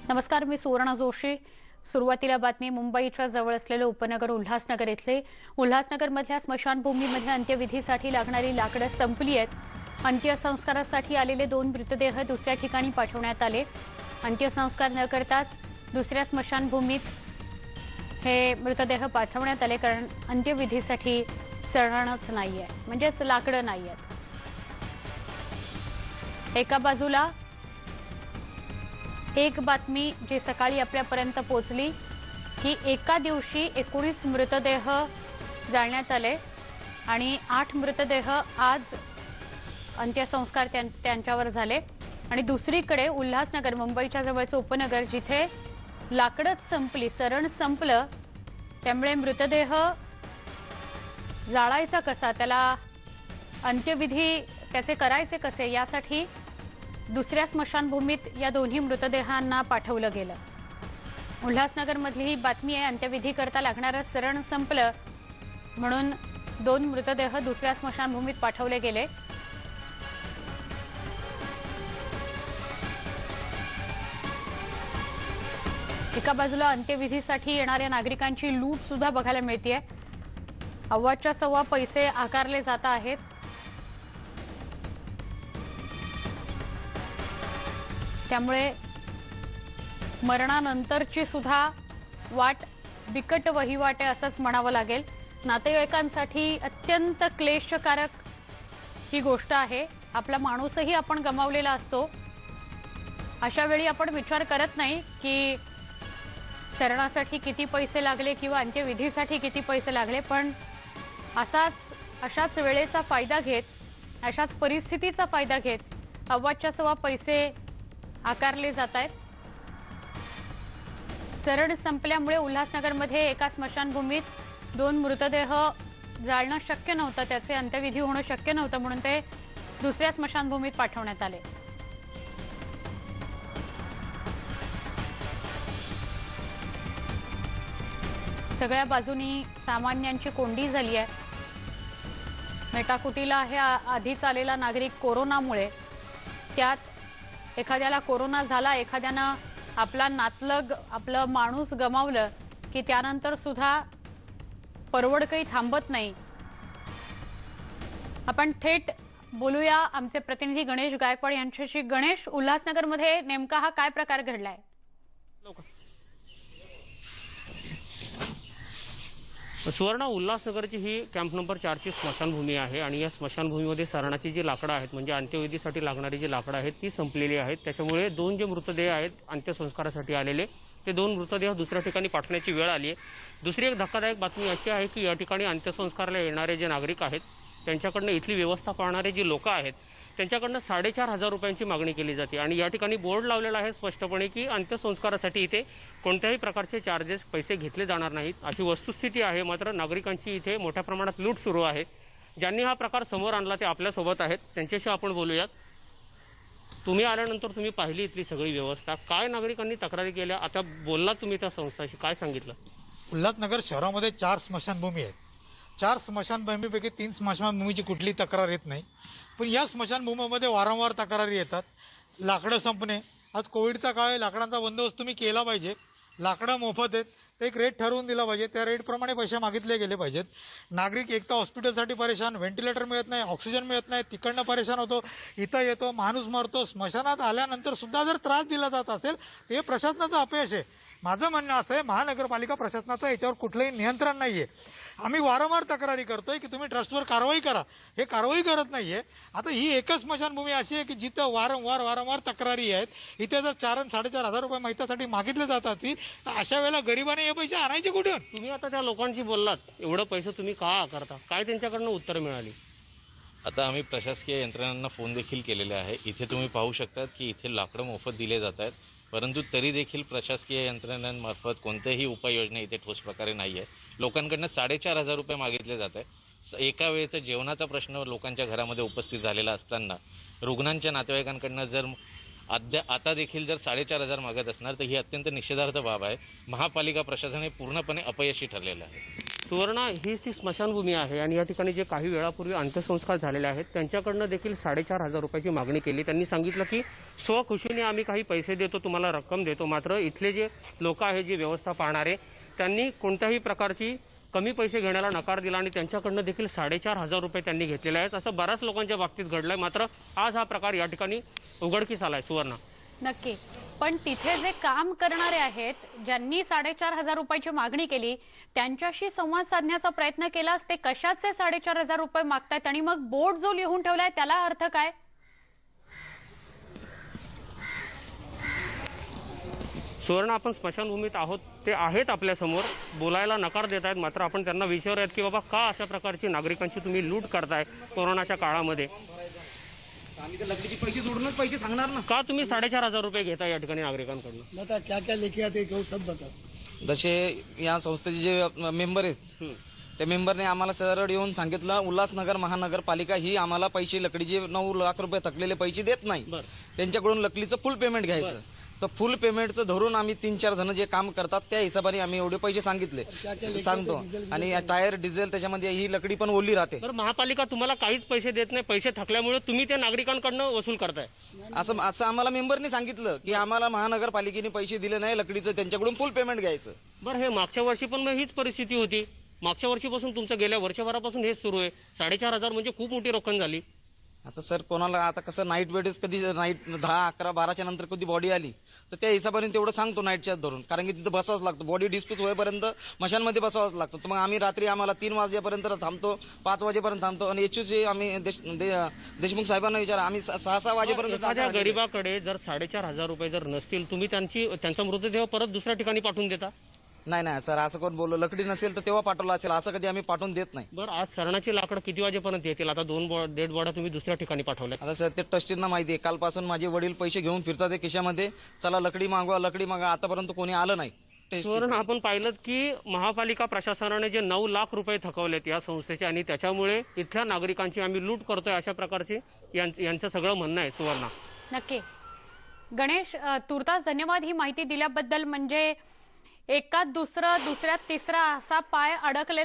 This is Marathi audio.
नमस्कार, मी सुवर्ण जोशी। सुरुवातीला बातमी मुंबईच्या जवळ असलेले उपनगर उल्हासनगर इथले उल्हासनगरमधल्या स्मशानभूमीमध्ये अंत्यविधीसाठी लागणारी लाकडं संपली आहेत। अंत्यसंस्कारासाठी आलेले 2 मृतदेह दुसऱ्या ठिकाणी पाठवण्यात आले। अंत्यसंस्कार न करताच दुसऱ्या स्मशानभूमीत हे मृतदेह पाठवण्यात आले, कारण अंत्यविधीसाठी सरणच नाहीये, म्हणजेच लाकडं नाहीयेत। एका बाजूला एक बातमी जी सकाळी आपल्यापर्यंत पोहोचली की एका दिवशी 19 मृतदेह जाळण्यात आले आणि 8 मृतदेह आज अंत्यसंस्कार त्यांच्यावर झाले। आणि दुसरीकडे उल्हासनगर, मुंबईच्या जवळचं उपनगर, जिथे लाकडच संपली, सरण संपलं, त्यामुळे मृतदेह जाळायचा कसा, त्याला अंत्यविधी त्याचे करायचे कसे, यासाठी दुसऱ्या स्मशानभूमीत या दोन्ही मृतदेहांना पाठवलं गेलं। उल्हासनगरमधली ही बातमी आहे। अंत्यविधी करता लागणारं सरण संपलं म्हणून 2 मृतदेह दुसऱ्या स्मशानभूमीत पाठवले गेले। एका बाजूला अंत्यविधीसाठी येणाऱ्या नागरिकांची लूट सुद्धा बघायला मिळतेय। अव्वाच्या सव्वा पैसे आकारले जात आहेत। त्यामुळे मरणानंतरची सुद्धा वाट बिकट वहिवाट आहे असंच म्हणावं लागेल। नातेवाईकांसाठी अत्यंत क्लेशकारक ही गोष्ट आहे। आपला माणूसही आपण गमावलेला असतो। अशा वेळी आपण विचार करत नाही की सरणासाठी किती पैसे लागले किंवा अंत्यविधीसाठी किती पैसे लागले, पण अशाच वेळेचा फायदा घेत, अशाच परिस्थितीचा फायदा घेत अव्वाच्या सव्वा पैसे आकारले जात आहेत। सरण संपल्यामुळे उल्हासनगरमध्ये एका स्मशानभूमीत 2 मृतदेह जाळणं शक्य नव्हतं, त्याचे अंत्यविधी होणं शक्य नव्हतं, म्हणून ते दुसऱ्या स्मशानभूमीत पाठवण्यात आले। सगळ्या बाजूनी सामान्यांची कोंडी झाली आहे। मेटाकुटीला आहे आधीच आलेला नागरिक कोरोनामुळे, त्यात एखाद्याला कोरोना झाला, एखाद्यानं आपला नातलग, आपलं माणूस गमावलं की त्यानंतर सुद्धा परवड काही थांबत नाही। आपण थेट बोलूया आमचे प्रतिनिधी गणेश गायकवाड यांच्याशी। गणेश, उल्हासनगरमध्ये नेमका हा काय प्रकार घडलाय? सुवर्ण, उल्हासनगरची ही कॅम्प नंबर 4 ची स्मशानभूमी आहे आणि या स्मशानभूमीमध्ये सरणाची जी लाकडं आहेत, म्हणजे अंत्यविधीसाठी लागणारी जी लाकडं आहेत ती संपलेली आहेत। त्याच्यामुळे 2 जे मृतदेह आहेत अंत्यसंस्कारासाठी आलेले, ते 2 मृतदेह दुसऱ्या ठिकाणी पाठवण्याची वेळ आली आहे। दुसरी एक धक्कादायक बातमी अशी आहे की या ठिकाणी अंत्यसंस्काराला येणारे जे नागरिक आहेत त्यांच्याकडनं, इथली व्यवस्था पाहणारे जे लोक आहेत त्यांच्याकडनं 4,500 रुपयांची मागणी केली जाते। आणि या ठिकाणी बोर्ड लावलेला आहे स्पष्टपणे की अंत्यसंस्कारासाठी इथे कोणत्याही प्रकारचे चार्जेस, पैसे घेतले जाणार नाहीत, अशी वस्तुस्थिती आहे। मात्र नागरिकांची इथे मोठ्या प्रमाणात लूट सुरू आहे। ज्यांनी हा प्रकार समोर आणला ते आपल्यासोबत आहेत, त्यांच्याशी आपण बोलूयात। तुम्ही आल्यानंतर तुम्ही पाहिली इथली सगळी व्यवस्था, काय नागरिकांनी तक्रारी केल्या, आता बोलला तुम्ही त्या संस्थाशी, काय सांगितलं? उल्हासनगर शहरामध्ये 4 स्मशानभूमी आहेत। 4 स्मशानभूमीपैकी 3 स्मशानभूमीची कुठली तक्रार येत नाही, पण या स्मशानभूमीमध्ये वारंवार तक्रारी येतात। लाकडं संपणे, आज कोविडचा काळ आहे, लाकडांचा बंदोबस्त तुम्ही केला पाहिजे। लाकडं मोफत आहेत, तर एक रेट ठरवून दिला पाहिजे, त्या रेटप्रमाणे पैसे मागितले गेले पाहिजेत। नागरिक एक तर हॉस्पिटलसाठी परेशान, व्हेंटिलेटर मिळत नाही, ऑक्सिजन मिळत नाही, तिकडनं परेशान होतो, इथं येतो, माणूस मरतो। स्मशानात आल्यानंतर सुद्धा जर त्रास दिला जात असेल हे प्रशासनाचं अपयश आहे। माझं म्हणणं असं आहे, महानगरपालिका प्रशासनाचं याच्यावर कुठलंही नियंत्रण नाहीये। आम्ही वारंवार तक्रारी करतोय की तुम्ही ट्रस्टवर कारवाई करा, हे कारवाई करत नाहीये। आता ही एकच स्मशानभूमी अशी आहे की जिथं वारंवार तक्रारी आहेत। इथे जर 4 आणि 4,500 रुपये माहितीसाठी मागितले जातात तर अशा वेळेला गरिबाने हे पैसे आणायचे कुठून? तुम्ही आता त्या लोकांशी बोललात, एवढं पैसे तुम्ही का आकारता, काय त्यांच्याकडनं उत्तर मिळाली? आता आम्ही प्रशासकीय यंत्रणांना फोन देखील केलेले आहे। इथे तुम्ही पाहू शकतात की इथे लाकडं मोफत दिले जात आहेत, परंतु तरी देखील प्रशासकीय यंत्रणांमार्फत कोणत्याही उपाययोजना इथे ठोस प्रकारे नाही आहे। लोकांकडनं 4,500 रुपये मागितले जात आहे। एका वेळेचा जेवणाचा प्रश्न लोकांच्या घरामध्ये उपस्थित झालेला असताना रुग्णांच्या नातेवाईकांकडनं जर आता देखील जर 4,500 मागत असणार तर ही अत्यंत निषेधार्थ बाब आहे। महापालिका प्रशासन हे पूर्णपणे अपयशी ठरलेलं आहे। सुवर्णा हीच ती स्मशानभूमी आहे आणि या ठिकाणी जे काही वेळापूर्वी अंत्यसंस्कार झालेले आहेत त्यांच्याकडनं देखील 4,500 रुपयाची मागणी केली। त्यांनी सांगितलं की स्वखुशीने आम्ही काही पैसे देतो, तुम्हाला रक्कम देतो, मात्र इथले जे लोक आहेत, जे व्यवस्था पाहणारे, त्यांनी कोणत्याही प्रकारची कमी पैसे घेण्याला नकार दिला आणि त्यांच्याकडनं देखील 4,500 रुपये त्यांनी घेतलेले आहेत। असं बऱ्याच लोकांच्या बाबतीत घडलंय, मात्र आज हा प्रकार या ठिकाणी उघडकीस आलाय। सुवर्णा, नक्की, पण तिथे जे काम करणारे आहेत, ज्यांनी 4,500 रुपयाची मागणी केली, त्यांच्याशी संवाद साधण्याचा प्रयत्न केलास, ते कशाचे 4,500 रुपये मागतायत आणि मग बोर्ड जो लिहून ठेवलाय त्याला अर्थ काय? सुवर्ण, आपण स्मशानभूमीत आहोत, ते आहेत आपल्या समोर, बोलायला नकार देत आहेत, मात्र आपण त्यांना विचारूयात की बाबा का अशा प्रकारची नागरिकांची तुम्ही लूट करताय कोरोनाच्या काळामध्ये? आम्ही तर लकड़ीचे पैसे जोडूनच पैसे सांगणार ना। का तुम्ही 4,500 रुपये घेता या ठिकाणी नागरिकांकडून? बता क्या क्या लेके आते हैं, सब बता। जसे या संस्थेचे जे मेंबर आहेत त्या मेंबरने आम्हाला सरळ येऊन सांगितलं उल्हासनगर महानगरपालिका ही आम्हाला पैसे लकडीचे 9 लाख रुपये थकलेले पैसे देत नाही, त्यांच्याकडून लकडीचं फुल पेमेंट घ्यायचं। तर फुल पेमेंटचं धरून आम्ही 3-4 जण जे काम करतात त्या हिशोबाने आम्ही एवढे पैसे सांगितले सांगतो। आणि टायर डिझेल त्याच्यामध्ये ही लकडी पण ओली राहते। तर महापालिका तुम्हाला काहीच पैसे देत नाही, पैसे थकल्यामुळे तुम्ही ते नागरिकांकडनं वसूल करताय असं आम्हाला मेंबरने सांगितलं की आम्हाला महानगरपालिकेने पैसे दिले नाही लकडीचं, त्यांच्याकडून फुल पेमेंट घ्यायचं। बरं, हे मागच्या वर्षी पण मग हीच परिस्थिती होती? मागच्या वर्षीपासून तुमचं गेल्या वर्षभरापासून हेच सुरू आहे? 4,500 म्हणजे खूप मोठी रक्कम झाली। आता सर कोणाला आता कसं नाईट वेळेस कधी नाईट 10, 11, 12च्या नंतर कधी बॉडी आली तर त्या हिशोबाने तेवढं सांगतो नाईटच्या धरून, कारण की तिथं बसावंच लागतं, बॉडी डिस्पोज होईपर्यंत मशानमध्ये बसावंच लागतं। तर मग आम्ही रात्री आम्हाला 3 वाजेपर्यंत थांबतो, 5 वाजेपर्यंत थांबतो आणि एचयूचे आम्ही देशमुख साहेबांना विचारा आम्ही 6 वाजेपर्यंत एखाद्या गरीबाकडे जर 4,500 रुपये जर नसतील, तुम्ही त्यांचा मृतदेह परत दुसऱ्या ठिकाणी पाठवून देता? नाही सर, असं कोण बोललो, लकडी नसेल तर तेव्हा पाठवलं असेल, असं कधी आम्ही पाठवून देत नाही। बरं, आज सरणाची लाकडं किती वाजेपर्यंत येतील? आता 2 डेड बॉड्या तुम्ही दुसऱ्या ठिकाणी पाठवल्या। आता सर ते ट्रस्टींना माहिती आहे, कालपासून माझे वडील पैसे घेऊन फिरतात ते खिशामध्ये, चला लकडी मागवा लकडी मागा, आतापर्यंत कोणी आलं नाही। सुवर्ण, आपण पाहिलं की महापालिका प्रशासनाने जे 9 लाख रुपये थकवलेत या संस्थेचे आणि त्याच्यामुळे इथल्या नागरिकांची आम्ही लूट करतोय अशा प्रकारचे यांचं सगळं म्हणणं आहे। सुवर्ण, नक्की गणेश, तुर्तास धन्यवाद ही माहिती दिल्याबद्दल। म्हणजे एकात दुसऱ्यात तिसरा असा पाय अडकलेला